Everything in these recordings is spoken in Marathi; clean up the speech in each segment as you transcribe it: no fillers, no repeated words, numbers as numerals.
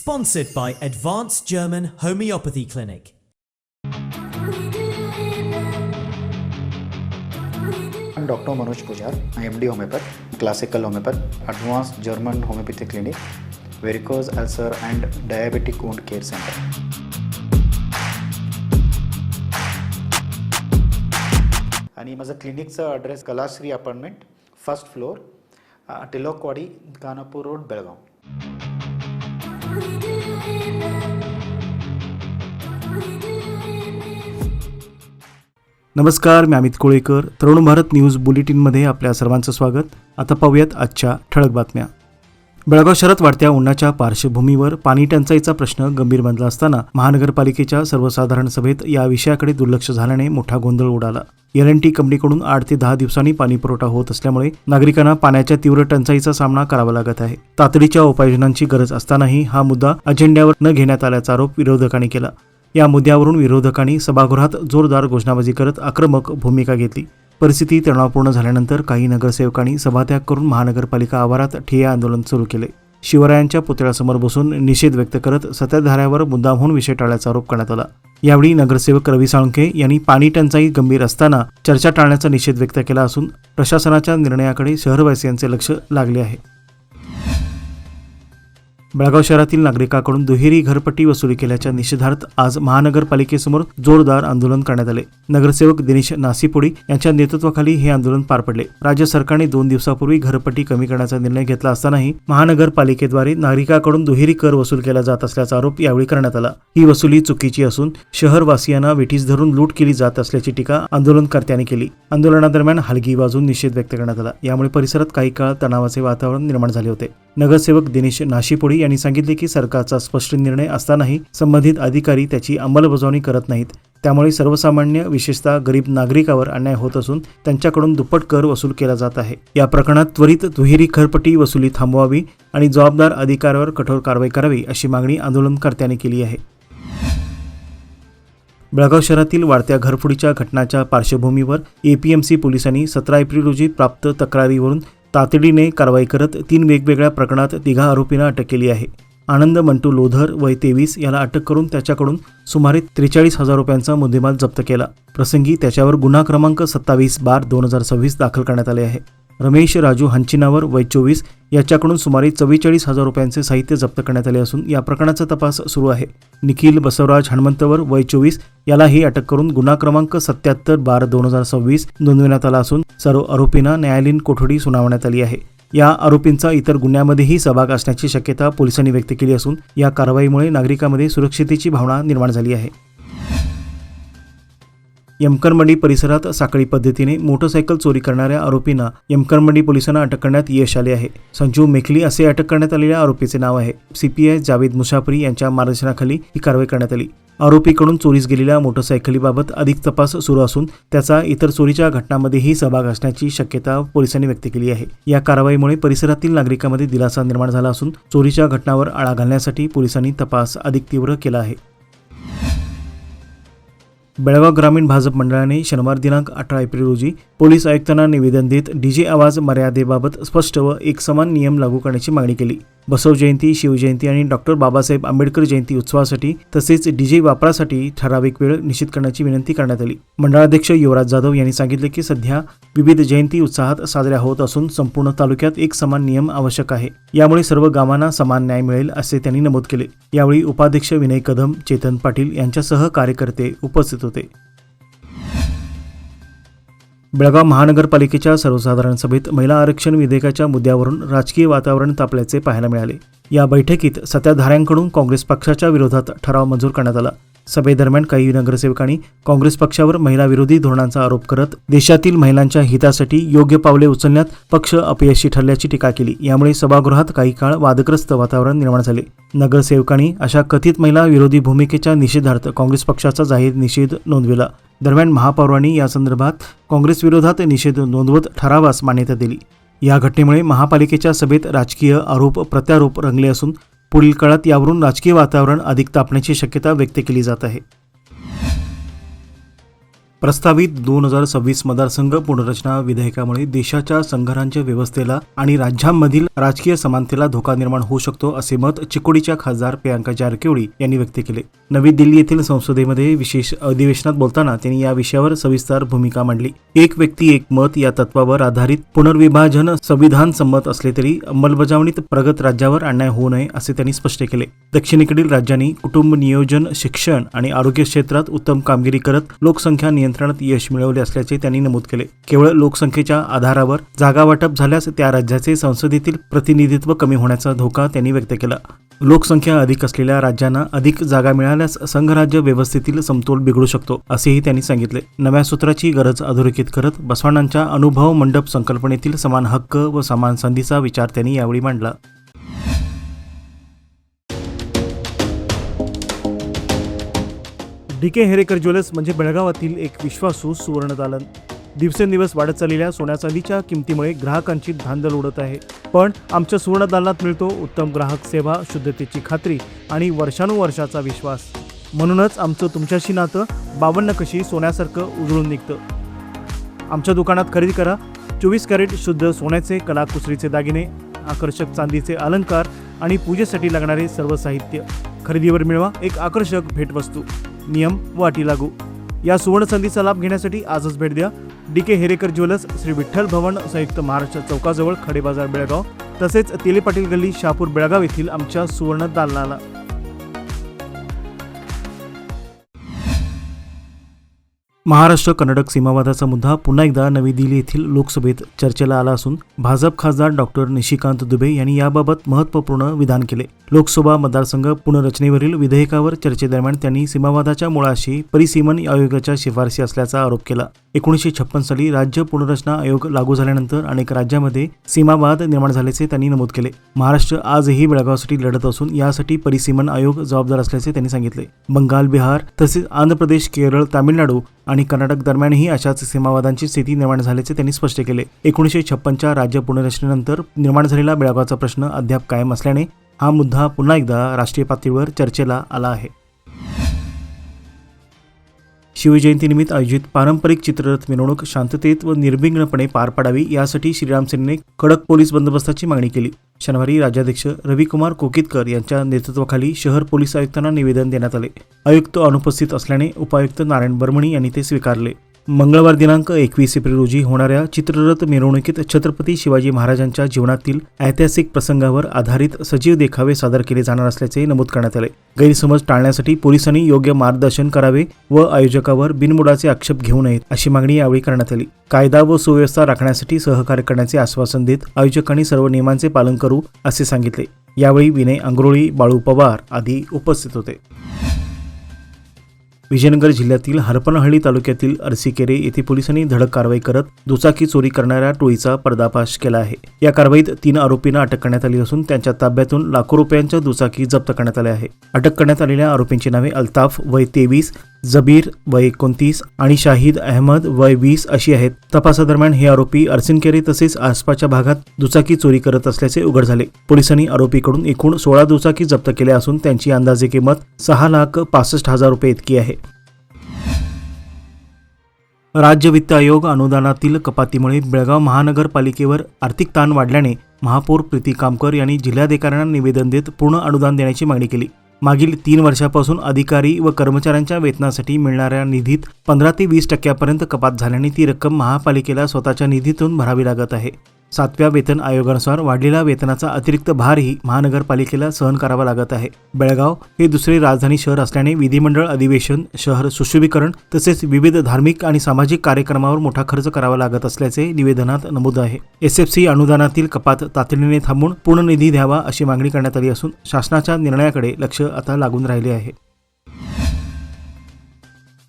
Sponsored by Advanced German Homeopathy Clinic. I'm Dr. Manoj Pujar. I am MD Homeopath, Classical Homeopath, Advanced German Homeopathy Clinic, Varicose Ulcer and Diabetic Wound Care Center. आणि माझं क्लिनिकचा address Kalashree apartment, first floor, Tilakwadi, Khanapur road, Belagavi. नमस्कार, मी अमित कोळेकर. तरुण भारत न्यूज बुलेटिनमध्ये आपल्या सर्वांचं स्वागत. आता पाहूयात आजच्या ठळक बातम्या. बेळगाव शहरात वाढत्या उन्हाच्या पार्श्वभूमीवर पाणी टंचाईचा प्रश्न गंभीर बनला असताना महानगरपालिकेच्या सर्वसाधारण सभेत या विषयाकडे दुर्लक्ष झाल्याने मोठा गोंधळ उडाला. L&T कंपनीकडून 8 ते 10 दिवसांनी पाणी पुरवठा होत असल्यामुळे नागरिकांना पाण्याच्या तीव्र टंचाईचा सामना करावा लागत आहे. तातडीच्या उपाययोजनांची गरज असतानाही हा मुद्दा अजेंड्यावर न घेण्यात आल्याचा आरोप विरोधकांनी केला. या मुद्द्यावरून विरोधकांनी सभागृहात जोरदार घोषणाबाजी करत आक्रमक भूमिका घेतली. परिस्थिती तणावपूर्ण झाल्यानंतर काही नगरसेवकांनी सभात्याग करून महानगरपालिका आवारात ठिय्या आंदोलन सुरू केले. शिवरायांच्या पुतळ्यासमोर बसून निषेध व्यक्त करत सत्ताधाऱ्यावर मुद्दामहून विषय टाळण्याचा आरोप करण्यात आला. यावेळी नगरसेवक रवी साळुंखे यांनी पाणी टंचाई गंभीर असताना चर्चा टाळण्याचा निषेध व्यक्त केला असून प्रशासनाच्या निर्णयाकडे शहरवासियांचे लक्ष लागले आहे. बेळगाव शहरातील नागरिकांकडून दुहेरी घरपट्टी वसुली केल्याच्या निषेधार्थ आज महानगरपालिकेसमोर जोरदार आंदोलन करण्यात आले. नगरसेवक दिनेश नासीपुडी यांच्या नेतृत्वाखाली हे आंदोलन पार पडले. राज्य सरकारने 2 दिवसापूर्वी घरपट्टी कमी करण्याचा निर्णय घेतला असतानाही महानगरपालिकेद्वारे नागरिकांकडून दुहेरी कर वसूल केला जात असल्याचा आरोप यावेळी करण्यात आला. ही वसुली चुकीची असून शहरवासियांना वेठीस धरून लूट केली जात असल्याची टीका आंदोलनकर्त्यांनी केली. आंदोलनादरम्यान हलगी वाजवून निषेध व्यक्त करण्यात आला. यामुळे परिसरात काही काळ तणावाचे वातावरण निर्माण झाले होते. नगरसेवक दिनेश नाशीपुडी यांनी सांगितले की सरकारचा स्पष्ट निर्णय असतानाही संबंधित अधिकारी त्याची अंमलबजावणी करत नाहीत. त्यामुळे सर्वसामान्य विशेषतः गरीब नागरिकांवर अन्याय होत असून त्यांच्याकडून दुप्पट कर वसूल केला जात आहे. या प्रकरणात त्वरित दुहेरी घरपट्टी वसुली थांबवावी आणि जबाबदार अधिकाऱ्यावर कठोर कारवाई करावी अशी मागणी आंदोलनकर्त्यांनी केली आहे. बेळगाव शहरातील वाढत्या घरफोडीच्या घटनांच्या पार्श्वभूमीवर APMC पोलिसांनी 17 एप्रिल रोजी प्राप्त तक्रारीवरून तातडीने कारवाई करत 3 वेगवेगळ्या प्रकरणात 3 आरोपींना अटक केली आहे. आनंद मंटू लोधर वय 23 याला अटक करून त्याच्याकडून सुमारे 43,000 रुपयांचा मुद्देमाल जप्त केला. प्रसंगी त्याच्यावर गुन्हा क्रमांक 27/2026 दाखल करण्यात आले आहे. रमेश राजू हंचिनावर वय 24 याच्याकडून सुमारे 44,000 रुपयांचे साहित्य जप्त करण्यात आले असून या प्रकरणाचा तपास सुरू आहे. निखिल बसवराज हनुमंतवर वय 24 यालाही अटक करून गुन्हा क्रमांक 77/2026 नोंदवण्यात आला असून सर्व आरोपींना न्यायालयीन कोठडी सुनावण्यात आली आहे. या आरोपींचा इतर गुन्ह्यामध्येही सहभाग असण्याची शक्यता पोलिसांनी व्यक्त केली असून या कारवाईमुळे नागरिकांमध्ये सुरक्षिततेची भावना निर्माण झाली आहे. यमकरमंडी परिसरात साखळी पद्धतीने मोटरसायकल चोरी करणाऱ्या आरोपींना यमकरमंडी पोलिसांना अटक करण्यात यश आले आहे. संजू मेखली असे अटक करण्यात आलेल्या आरोपीचे नाव आहे. CPI जावेद मुसाफरी यांच्या मार्गदर्शनाखाली ही कारवाई करण्यात आली. आरोपीकडून चोरीस गेलेल्या मोटरसायकलीबाबत अधिक तपास सुरू असून त्याचा इतर चोरीच्या घटनांमध्येही सहभाग असण्याची शक्यता पोलिसांनी व्यक्त केली आहे. या कारवाईमुळे परिसरातील नागरिकांमध्ये दिलासा निर्माण झाला असून चोरीच्या घटनांवर आळा घालण्यासाठी पोलिसांनी तपास अधिक तीव्र केला आहे. बेळगाव ग्रामीण भाजप मंडळाने शनिवार दिनांक 18 एप्रिल रोजी पोलीस आयुक्तांना निवेदन देत DJ आवाज मर्यादेबाबत स्पष्ट व एकसमान नियम लागू करण्याची मागणी केली. बसव जयंती, शिवजयंती आणि डॉ. बाबासाहेब आंबेडकर जयंती उत्सवासाठी तसेच DJ वापरासाठी ठराविक वेळ निश्चित करण्याची विनंती करण्यात आली. मंडळाध्यक्ष युवराज जाधव यांनी सांगितले की सध्या विविध जयंती उत्साहात साजऱ्या होत असून संपूर्ण तालुक्यात एक समान नियम आवश्यक आहे. यामुळे सर्व गावांना समान न्याय मिळेल असे त्यांनी नमूद केले. यावेळी उपाध्यक्ष विनय कदम, चेतन पाटील यांच्यासह कार्यकर्ते उपस्थित होते. बेळगाव महानगरपालिकेच्या सर्वसाधारण सभेत महिला आरक्षण विधेयकाच्या मुद्द्यावरून राजकीय वातावरण तापल्याचे पाहायला मिळाले. या बैठकीत सत्ताधाऱ्यांकडून काँग्रेस पक्षाच्या विरोधात ठराव मंजूर करण्यात आला. सभेदरम्यान काही नगरसेवकांनी काँग्रेस पक्षावर महिला विरोधी धोरणांचा आरोप करत देशातील महिलांच्या हितासाठी योग्य पावले उचलण्यात पक्ष अपयशी ठरल्याची टीका केली. यामुळे सभागृहात काही काळ वादग्रस्त वातावरण निर्माण झाले. नगरसेवकांनी अशा कथित महिला विरोधी भूमिकेच्या निषेधार्थ काँग्रेस पक्षाचा जाहीर निषेध नोंदविला. दरम्यान महापौरांनी या संदर्भात काँग्रेस विरोधात निषेध नोंदवत ठरावास मान्यता दिली. या घटनेमुळे महापालिकेच्या सभेत राजकीय आरोप प्रत्यारोप रंगले असून पुढील काळात यावरून राजकीय वातावरण अधिक तापण्याची शक्यता व्यक्त केली जात आहे. प्रस्तावित 2026 मतदारसंघ पुनर्रचना विधेयकामुळे देशाच्या संघराज्य व्यवस्थेला आणि राज्यांमधील राजकीय समानतेला धोका निर्माण होऊ शकतो असे मत चिकोडीच्या खासदार प्रियांका जारकिहोळी यांनी व्यक्त केले. नवी दिल्ली येथील संसदेमध्ये विशेष अधिवेशनात बोलताना त्यांनी या विषयावर सविस्तर भूमिका मांडली. एक व्यक्ती एक मत या तत्वावर आधारित पुनर्विभाजन संविधान संमत असले तरी अंमलबजावणीत प्रगत राज्यावर अन्याय होऊ नये असे त्यांनी स्पष्ट केले. दक्षिणेकडील राज्यांनी कुटुंब नियोजन, शिक्षण आणि आरोग्य क्षेत्रात उत्तम कामगिरी करत लोकसंख्या नियंत्रणात यश मिळवले असल्याचे त्यांनी नमूद केले. केवळ लोकसंख्येच्या आधारावर जागा वाटप झाल्यास त्या राज्याचे संसदेतील प्रतिनिधित्व कमी होण्याचा धोका त्यांनी व्यक्त केला. लोकसंख्या अधिक असलेल्या राज्यांना अधिक जागा मिळाल्यास संघराज्य व्यवस्थेतील समतोल बिघडू शकतो असेही त्यांनी सांगितले. नव्या सूत्राची गरज अधोरेखित करत बसवांच्या अनुभव मंडप संकल्पनेतील समान हक्क व समान संधीचा विचार त्यांनी यावेळी मांडला. डी.के. हेरेकर ज्वेलर्स म्हणजे बेळगावातील एक विश्वासू सुवर्ण दालन. दिवसेंदिवस वाढत चाललेल्या सोन्या चांदीच्या किमतीमुळे ग्राहकांची धांदल उडत आहे. पण आमच्या सुवर्ण दालनात मिळतो उत्तम ग्राहक सेवा, शुद्धतेची खात्री आणि वर्षानुवर्षाचा विश्वास. म्हणूनच आमचं तुमच्याशी नातं 52 कशी सोन्यासारखं उजळून निघतं. आमच्या दुकानात खरेदी करा 24 कॅरेट शुद्ध सोन्याचे कलाकुसरीचे दागिने, आकर्षक चांदीचे अलंकार आणि पूजेसाठी लागणारे सर्व साहित्य. खरेदीवर मिळवा एक आकर्षक भेटवस्तू. नियम व अटी लागू. या सुवर्ण संधीचा लाभ घेण्यासाठी आजच भेट द्या. डी.के. हेरेकर ज्वेलर्स, श्री विठ्ठल भवन, संयुक्त महाराष्ट्र चौकाजवळ, खडे बाजार, बेळगाव. तसेच तेले पाटील गल्ली, शहापूर, बेळगाव येथील आमच्या सुवर्ण दालनाला. महाराष्ट्र कर्नाटक सीमावादाचा मुद्दा पुन्हा एकदा नवी दिल्ली येथील लोकसभेत चर्चेला आला असून भाजप खासदार डॉक्टर निशिकांत दुबे यांनी याबाबत महत्त्वपूर्ण विधान केले. लोकसभा मतदारसंघ पुनर्रचनेवरील विधेयकावर चर्चेदरम्यान त्यांनी सीमावादाच्या मुळाशी परिसीमन आयोगाच्या शिफारसी असल्याचा आरोप केला. 1956 साली राज्य पुनर्रचना आयोग लागू झाल्यानंतर अनेक राज्यांमध्ये सीमावाद निर्माण झाल्याचे त्यांनी नमूद केले. महाराष्ट्र आजही बेळगावसाठी लढत असून यासाठी परिसीमन आयोग जबाबदार असल्याचे त्यांनी सांगितले. बंगाल, बिहार तसेच आंध्र प्रदेश, केरळ, तामिळनाडू आणि कर्नाटक दरम्यानही अशाच सीमावादांची स्थिती निर्माण झाल्याचे त्यांनी स्पष्ट केले. 1956च्या राज्य पुनर्रचनेनंतर निर्माण झालेला बेळगावचा प्रश्न अद्याप कायम असल्याने हा मुद्दा पुन्हा एकदा राष्ट्रीय पातळीवर चर्चेला आला आहे. शिवजयंतीनिमित्त आयोजित पारंपरिक चित्ररथ मिरवणूक शांततेत व निर्विघ्नपणे पार पाडावी यासाठी श्रीराम सेनेने कडक पोलीस बंदोबस्ताची मागणी केली. शनिवारी राज्याध्यक्ष रविकुमार कोकितकर यांच्या नेतृत्वाखाली शहर पोलीस आयुक्तांना निवेदन देण्यात आले. आयुक्त अनुपस्थित असल्याने उपायुक्त नारायण बर्मणी यांनी ते स्वीकारले. मंगळवार दिनांक 21 एप्रिल रोजी होणाऱ्या चित्ररथ मिरवणुकीत छत्रपती शिवाजी महाराजांच्या जीवनातील ऐतिहासिक प्रसंगावर आधारित सजीव देखावे सादर केले जाणार असल्याचे नमूद करण्यात आले. गैरसमज टाळण्यासाठी पोलिसांनी योग्य मार्गदर्शन करावे व आयोजकावर बिनबुडाचे आक्षेप घेऊ नयेत अशी मागणी यावेळी करण्यात आली. कायदा व सुव्यवस्था राखण्यासाठी सहकार्य करण्याचे आश्वासन देत आयोजकांनी सर्व नियमांचे पालन करू असे सांगितले. यावेळी विनय अंगरोळी, बाळू पवार आदी उपस्थित होते. विजयनगर जिल्ह्यातील हरपनहळ्ली तालुक्यातील अरसीकेरे येथे पोलिसांनी धडक कारवाई करत दुचाकी चोरी करणाऱ्या टोळीचा पर्दाफाश केला आहे. या कारवाईत 3 आरोपींना अटक करण्यात आली असून त्यांच्या ताब्यातून लाखो रुपयांच्या दुचाकी जप्त करण्यात आल्या आहे. अटक करण्यात आलेल्या आरोपींची नावे अल्ताफ वय 23, जबीर वय 29 आणि शाहिद अहमद वय 20 अशी आहेत. तपासादरम्यान हे आरोपी अरसीकेरे तसेच आसपासच्या भागात दुचाकी चोरी करत असल्याचे उघड झाले. पोलिसांनी आरोपीकडून एकूण 16 दुचाकी जप्त केल्या असून त्यांची अंदाजे किंमत 6,65,000 रुपये इतकी आहे. राज्य वित्त आयोग अनुदानातील कपातीमुळे बेळगाव महानगरपालिकेवर आर्थिक ताण वाढल्याने महापौर प्रीती कामकर यांनी जिल्हाधिकाऱ्यांना निवेदन देत पूर्ण अनुदान देण्याची मागणी केली. मागील 3 वर्षापासून अधिकारी व कर्मचाऱ्यांच्या वेतनासाठी मिळणाऱ्या निधीत 15 ते 20% कपात झाल्याने ती रक्कम महापालिकेला स्वतःच्या निधीतून भरावी लागत आहे. 7व्या वेतन आयोगानुसार वाढलेला वेतनाचा अतिरिक्त भारही महानगरपालिकेला सहन करावा लागत आहे. बेळगाव हे दुसरे राजधानी शहर असल्याने विधिमंडळ अधिवेशन, शहर सुशोभीकरण तसेच विविध धार्मिक आणि सामाजिक कार्यक्रमावर मोठा खर्च करावा लागत असल्याचे निवेदनात नमूद आहे. SFC अनुदानातील कपात तातडीने थांबवून पूर्ण निधी द्यावा अशी मागणी करण्यात आली असून शासनाच्या निर्णयाकडे लक्ष आता लागून राहिले आहे.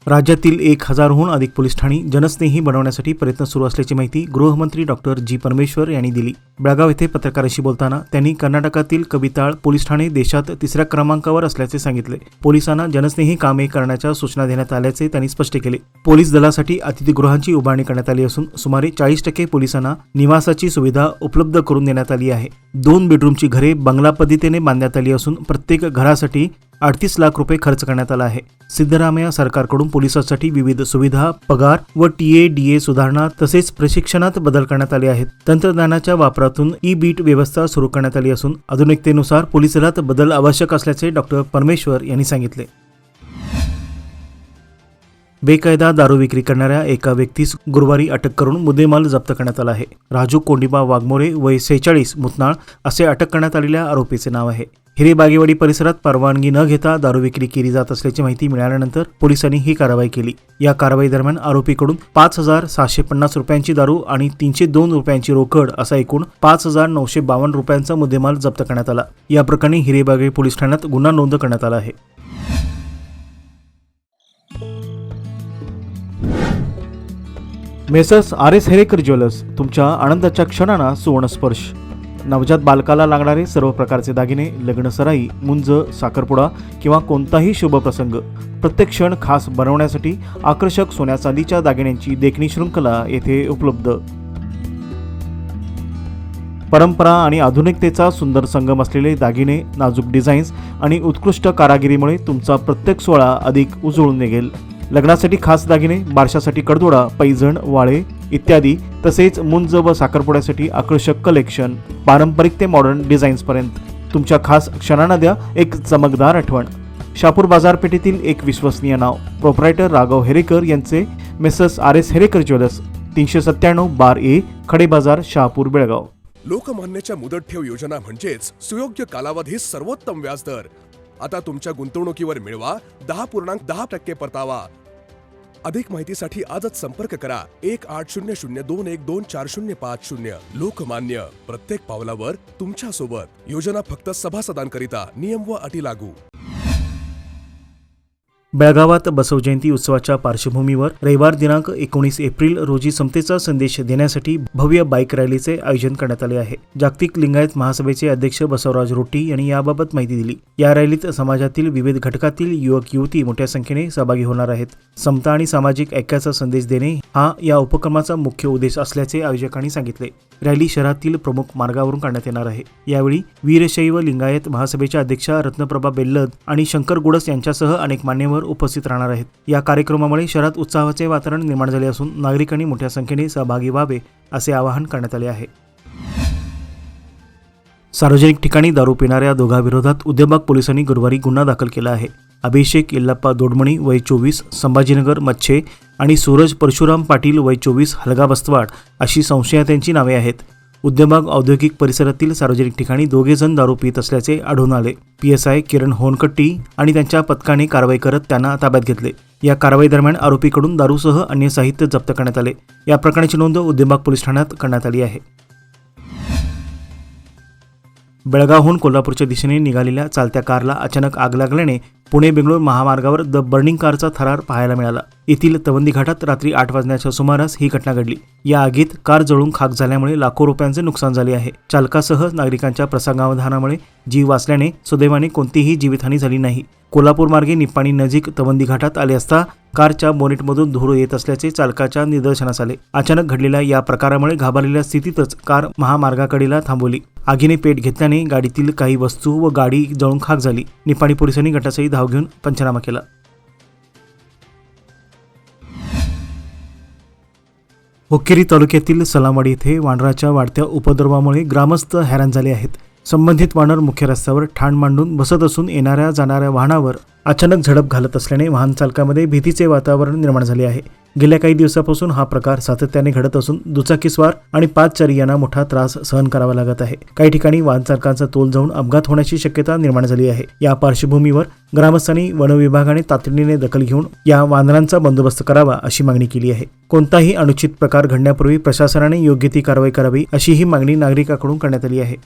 राज्यातील 1000हून अधिक पोलीस ठाणी जनस्नेही बनवण्यासाठी प्रयत्न सुरू असल्याची माहिती गृहमंत्री डॉक्टर जी. परमेश्वर यांनी दिली. बेळगाव येथे पत्रकारांशी बोलताना त्यांनी कर्नाटकातील कबिताळ पोलीस ठाणे देशात 3ऱ्या क्रमांकावर असल्याचे सांगितले. पोलिसांना जनस्नेही कामे करण्याच्या सूचना देण्यात आल्याचे त्यांनी स्पष्ट केले. पोलीस दलासाठी अतिथीगृहांची उभारणी करण्यात आली असून सुमारे 40% पोलिसांना निवासाची सुविधा उपलब्ध करून देण्यात आली आहे. 2 बेडरूमची घरे बंगला पद्धतीने बांधण्यात आली असून प्रत्येक घरासाठी 38 लाख रुपये खर्च करण्यात आला आहे. सिद्धरामय्या सरकारकडून पोलिसांसाठी विविध सुविधा, पगार व TA-DA सुधारणा तसेच प्रशिक्षणात बदल करण्यात आले आहेत. तंत्रज्ञानाच्या वापरातून ई-बीट व्यवस्था सुरू करण्यात आली असून आधुनिकतेनुसार पोलीस दलात बदल आवश्यक असल्याचे डॉक्टर परमेश्वर यांनी सांगितले. बेकायदा दारू विक्री करणाऱ्या एका व्यक्तीस गुरुवारी अटक करून मुद्देमाल जप्त करण्यात आला आहे. राजू कोंडिबा वाघमोरे वय 46 मुतनाळ असे अटक करण्यात आलेल्या आरोपीचे नाव आहे. हिरेबागेवाडी परिसरात परवानगी न घेता दारू विक्री केली जात असल्याची माहिती मिळाल्यानंतर पोलिसांनी ही कारवाई केली. या कारवाई दरम्यान आरोपीकडून 5,750 रुपयांची दारू आणि 302 रुपयांची रोकड असा एकूण 5,952 रुपयांचा मुद्देमाल जप्त करण्यात आला. या प्रकरणी हिरेबागे पोलीस ठाण्यात गुन्हा नोंद करण्यात आला आहे. मेसर्स RS हेरेकर ज्वेलर्स, तुमच्या आनंदाच्या क्षणांना सुवर्णस्पर्श. नवजात बालकाला लागणारे सर्व प्रकारचे दागिने, लग्नसराई, मुंज, साखरपुडा किंवा कोणताही शुभ प्रसंग प्रत्येक क्षण खास बनवण्यासाठी आकर्षक सोन्या चांदीच्या दागिन्यांची देखणी शृंखला येथे उपलब्ध. परंपरा आणि आधुनिकतेचा सुंदर संगम असलेले दागिने, नाजूक डिझाईन्स आणि उत्कृष्ट कारागिरीमुळे तुमचा प्रत्येक सोहळा अधिक उजळून निघेल. लग्नासाठी खास दागिने, बारशासाठी कडदोडा, पैजण, वाळे इत्यादी तसेच मुंज व साखरपुड्यासाठी आकर्षक कलेक्शन, पारंपरिक ते मॉडर्न डिझाईन्सपर्यंत तुमच्या खास क्षणांना द्या एक चमकदार आठवण. शहापूर बाजारपेठेतील एक विश्वसनीय नाव, प्रोप्रायटर राघव हेरेकर यांचे messrs RS Herekar jewellers, 397 bar A, खडे बाजार, शहापूर, बेळगाव. लोकमान्यच्या मुदत ठेव योजना म्हणजेच सुयोग्य कालावधी सर्वोत्तम व्याजदर. आता तुमच्या गुंतवणुकीवर मिळवा 10.10% परतावा. अधिक माहितीसाठी आजच संपर्क करा 1800212405. लोकमान्य, प्रत्येक पावलावर तुमच्या सोबत. योजना फक्त सभासदांकरिता. नियम व अटी लागू. बेळगावात बसव जयंती उत्सवाच्या पार्श्वभूमीवर रविवार दिनांक 19 एप्रिल रोजी समतेचा संदेश देण्यासाठी भव्य बाईक रॅलीचे आयोजन करण्यात आले आहे. जागतिक लिंगायत महासभेचे अध्यक्ष बसवराज रोटी यांनी याबाबत माहिती दिली. या रॅलीत समाजातील विविध घटकातील युवक युवती मोठ्या संख्येने सहभागी होणार आहेत. समता आणि सामाजिक ऐक्याचा संदेश देणे हा या उपक्रमाचा मुख्य उद्देश असल्याचे आयोजकांनी सांगितले. रॅली शहरातील प्रमुख मार्गावरून काढण्यात येणार आहे. यावेळी वीरशैव लिंगायत महासभेच्या अध्यक्षा रत्नप्रभा बेल्लद आणि शंकर गुडस यांच्यासह अनेक मान्यवर उपस्थित राहणार आहेत. या कार्यक्रमामुळे शहरात उत्साहाचे वातावरण निर्माण झाले असून नागरिकांनी मोठ्या संख्येने सहभागी व्हावे असे आवाहन करण्यात आले आहे. सार्वजनिक ठिकाणी दारू पिणाऱ्या दोघांविरोधात उद्यमबाग पोलिसांनी गुरुवारी गुन्हा दाखल केला आहे. अभिषेक यल्लाप्पा दोडमणी वय 24 संभाजीनगर मच्छे आणि सूरज परशुराम पाटील वय 24 हलगा बस्तवाड अशी संशयितांची नावे आहेत. उद्यमबाग औद्योगिक परिसरातील सार्वजनिक ठिकाणी दोघे जण दारू पित असल्याचे आढळून आले. PSI किरण होनकट्टी आणि त्यांच्या पथकाने कारवाई करत त्यांना ताब्यात घेतले. या कारवाई दरम्यान आरोपीकडून दारूसह अन्य साहित्य जप्त करण्यात आले. या प्रकरणाची नोंद उद्यमबाग पोलीस ठाण्यात करण्यात आली आहे. बेळगावहून कोल्हापूरच्या दिशेने निघालेल्या चालत्या कारला अचानक आग लागल्याने पुणे बेंगळूर महामार्गावर द बर्निंग कारचा थरार पाहायला मिळाला. येथील तवंदी घाटात रात्री 8 वाजण्याच्या सुमारास ही घटना घडली. या आगीत कार जळून खाक झाल्यामुळे लाखो रुपयांचे नुकसान झाले आहे. चालकासह नागरिकांच्या प्रसंगावधानामुळे जीव वाचल्याने सुदैवाने कोणतीही जीवितहानी झाली नाही. कोल्हापूर मार्गे निप्पाणी नजीक तवंदी घाटात आले असता कारच्या बोनेटमधून धूर येत असल्याचे चालकाच्या निदर्शनास आले. अचानक घडलेल्या या प्रकारामुळे घाबरलेल्या स्थितीतच कार महामार्गाकडेला थांबवली. आगीने पेट घेतल्याने गाडीतील काही वस्तू व गाडी जळून खाक झाली. निप्पाणी पोलिसांनी घटनास्थळी धाव घेऊन पंचनामा केला. हुक्केरी तालुक्यातील सलामवाडी येथे वानराच्या वाढत्या उपद्रवामुळे ग्रामस्थ हैराण झाले आहेत. संबंधित वानर मुख्य रस्त्यावर ठाण मांडून बसत असून येणाऱ्या जाणाऱ्या वाहनावर अचानक झडप घालत असल्याने वाहन चालकामध्ये भीतीचे वातावरण निर्माण झाले आहे. गेल्या काही दिवसापासून हा प्रकार सातत्याने घडत असून दुचाकीस्वार आणि पादचारी यांना मोठा त्रास सहन करावा लागत आहे. काही ठिकाणी वाहन चालकांचा तोल जाऊन अपघात होण्याची शक्यता निर्माण झाली आहे. या पार्श्वभूमीवर ग्रामस्थांनी वन विभागाने तातडीने दखल घेऊन या वानरांचा बंदोबस्त करावा अशी मागणी केली आहे. कोणताही अनुचित प्रकार घडण्यापूर्वी प्रशासनाने योग्य ती कारवाई करावी अशी ही मागणी नागरिकांकडून करण्यात आली आहे.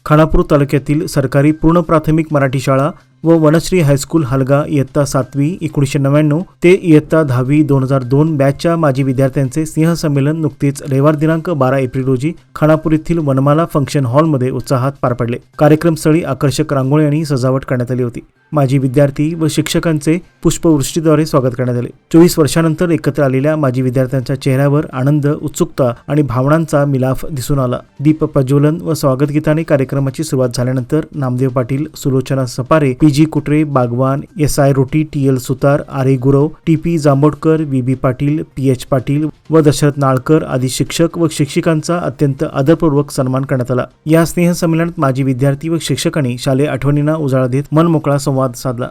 खानापूर तालुक्यातील सरकारी पूर्ण प्राथमिक मराठी शाळा व वनश्री हायस्कूल हलगा इयत्ता 7वी 1999 ते इयत्ता 10वी 2002 बॅचच्या माजी विद्यार्थ्यांचे स्नेहसंमेलन नुकतेच रविवार दिनांक 12 एप्रिल रोजी खानापूर येथील वनमाला फंक्शन हॉलमध्ये उत्साहात पार पडले. कार्यक्रमस्थळी आकर्षक रांगोळी आणि सजावट करण्यात आली होती. माजी विद्यार्थी व शिक्षकांचे पुष्पवृष्टीद्वारे स्वागत करण्यात आले. 24 वर्षांनंतर एकत्र आलेल्या माजी विद्यार्थ्यांच्या चेहऱ्यावर आनंद, उत्सुकता आणि भावनांचा मिलाफ दिसून आला. दीप प्रज्वलन व स्वागत गीताने कार्यक्रमाची सुरुवात झाल्यानंतर नामदेव पाटील, सुलोचना सपारे, PG कुटरे, बागवान, SI रोटी, TL सुतार, आरे Gurav, TP जांभोडकर, VB Patil, PH Patil व दशरथ नाळकर आदी शिक्षक व शिक्षिकांचा अत्यंत आदरपूर्वक सन्मान करण्यात आला. या स्नेहसंमेलनात माजी विद्यार्थी व शिक्षकांनी शालेय आठवणींना उजाळा देत मनमोकळा संवाद साधला.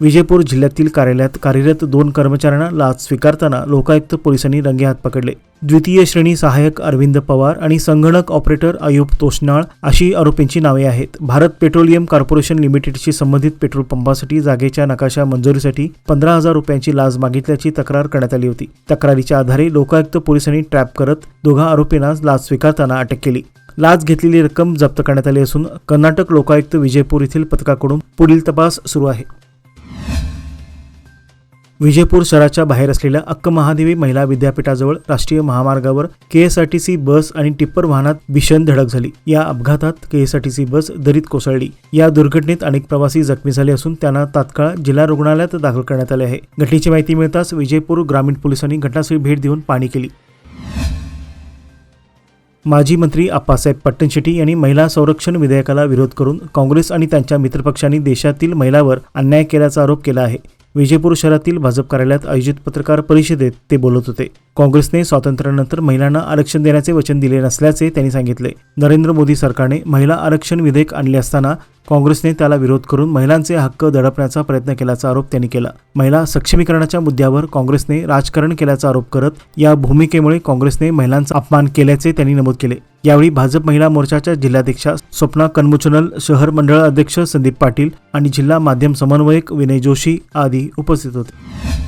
विजयपूर जिल्ह्यातील कार्यालयात कार्यरत 2 कर्मचाऱ्यांना लाच स्वीकारताना लोकायुक्त पोलिसांनी रंगेहात पकडले. द्वितीय श्रेणी सहाय्यक अरविंद पवार आणि संगणक ऑपरेटर अयूब तोषनाळ अशी आरोपींची नावे आहेत. भारत पेट्रोलियम कॉर्पोरेशन लिमिटेडशी संबंधित पेट्रोल पंपासाठी जागेच्या नकाशा मंजुरीसाठी 15,000 रुपयांची लाच मागितल्याची तक्रार करण्यात आली होती. तक्रारीच्या आधारे लोकायुक्त पोलिसांनी ट्रॅप करत दोघा आरोपींना लाच स्वीकारताना अटक केली. लाच घेतलेली रक्कम जप्त करण्यात आली असून कर्नाटक लोकायुक्त विजयपूर येथील पथकाकडून पुढील तपास सुरू आहे. विजयपूर शहराच्या बाहेर असलेल्या अक्क महादेवी महिला विद्यापीठाजवळ राष्ट्रीय महामार्गावर KSRTC बस आणि टिप्पर वाहनात भीषण धडक झाली. या अपघातात KSRTC बस दरीत कोसळली. या दुर्घटनेत अनेक प्रवासी जखमी झाले असून त्यांना तात्काळ जिल्हा रुग्णालयात दाखल करण्यात आले आहे. घटनेची माहिती मिळताच विजयपूर ग्रामीण पोलिसांनी घटनास्थळी भेट देऊन पाहणी केली. माजी मंत्री आप्पासाहेब पट्टणशेट्टी यांनी महिला संरक्षण विधेयकाला विरोध करून काँग्रेस आणि त्यांच्या मित्रपक्षांनी देशातील महिलांवर अन्याय केल्याचा आरोप केला आहे. विजयपूर शहरातील भाजप कार्यालयात आयोजित पत्रकार परिषदेत ते बोलत होते. काँग्रेसने स्वातंत्र्यानंतर महिलांना आरक्षण देण्याचे वचन दिले नसल्याचे त्यांनी सांगितले. नरेंद्र मोदी सरकारने महिला आरक्षण विधेयक आणले असताना काँग्रेसने त्याला विरोध करून महिलांचे हक्क दडपण्याचा प्रयत्न केल्याचा आरोप त्यांनी केला. महिला सक्षमीकरणाच्या मुद्द्यावर काँग्रेसने राजकारण केल्याचा आरोप करत या भूमिकेमुळे काँग्रेसने महिलांचा अपमान केल्याचे त्यांनी नमूद केले. यावेळी भाजप महिला मोर्चाच्या जिल्हाध्यक्षा स्वप्ना कनमुचनल, शहर मंडळ अध्यक्ष संदीप पाटील आणि जिल्हा माध्यम समन्वयक विनय जोशी आदी उपस्थित होते.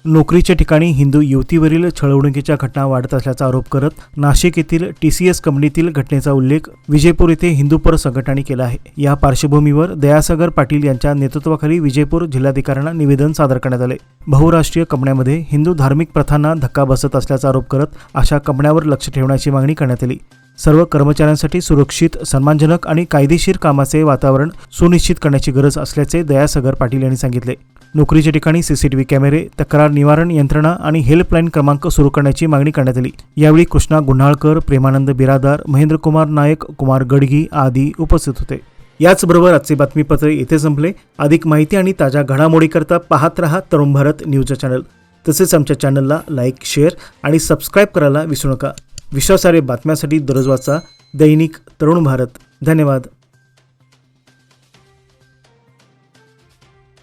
नोकरीच्या ठिकाणी हिंदू युवतीवरील छळवणुकीच्या घटना वाढत असल्याचा आरोप करत नाशिक येथील TCS कंपनीतील घटनेचा उल्लेख विजयपूर येथे हिंदूपर संघटनांनी केला आहे. या पार्श्वभूमीवर दयासागर पाटील यांच्या नेतृत्वाखाली विजयपूर जिल्हाधिकाऱ्यांना निवेदन सादर करण्यात आले. बहुराष्ट्रीय कंपन्यांमध्ये हिंदू धार्मिक प्रथांना धक्का बसत असल्याचा आरोप करत अशा कंपन्यांवर लक्ष ठेवण्याची मागणी करण्यात आली. सर्व कर्मचाऱ्यांसाठी सुरक्षित, सन्मानजनक आणि कायदेशीर कामाचे वातावरण सुनिश्चित करण्याची गरज असल्याचे दयासागर पाटील यांनी सांगितले. नोकरीच्या ठिकाणी CCTV कॅमेरे, तक्रार निवारण यंत्रणा आणि हेल्पलाईन क्रमांक सुरू करण्याची मागणी करण्यात आली. यावेळी कृष्णा गुन्हाळकर, प्रेमानंद बिरादार, महेंद्रकुमार नायक, कुमार गडगी आदी उपस्थित होते. याचबरोबर आजचे बातमीपत्र येथे संपले. अधिक माहिती आणि ताज्या घडामोडीकरता पाहत रहा तरुण भारत न्यूज चॅनल. तसेच आमच्या चॅनलला लाईक, शेअर आणि सबस्क्राईब करायला विसरू नका. विश्वासार्ह बातम्यांसाठी दररोज वाचा दैनिक तरुण भारत. धन्यवाद.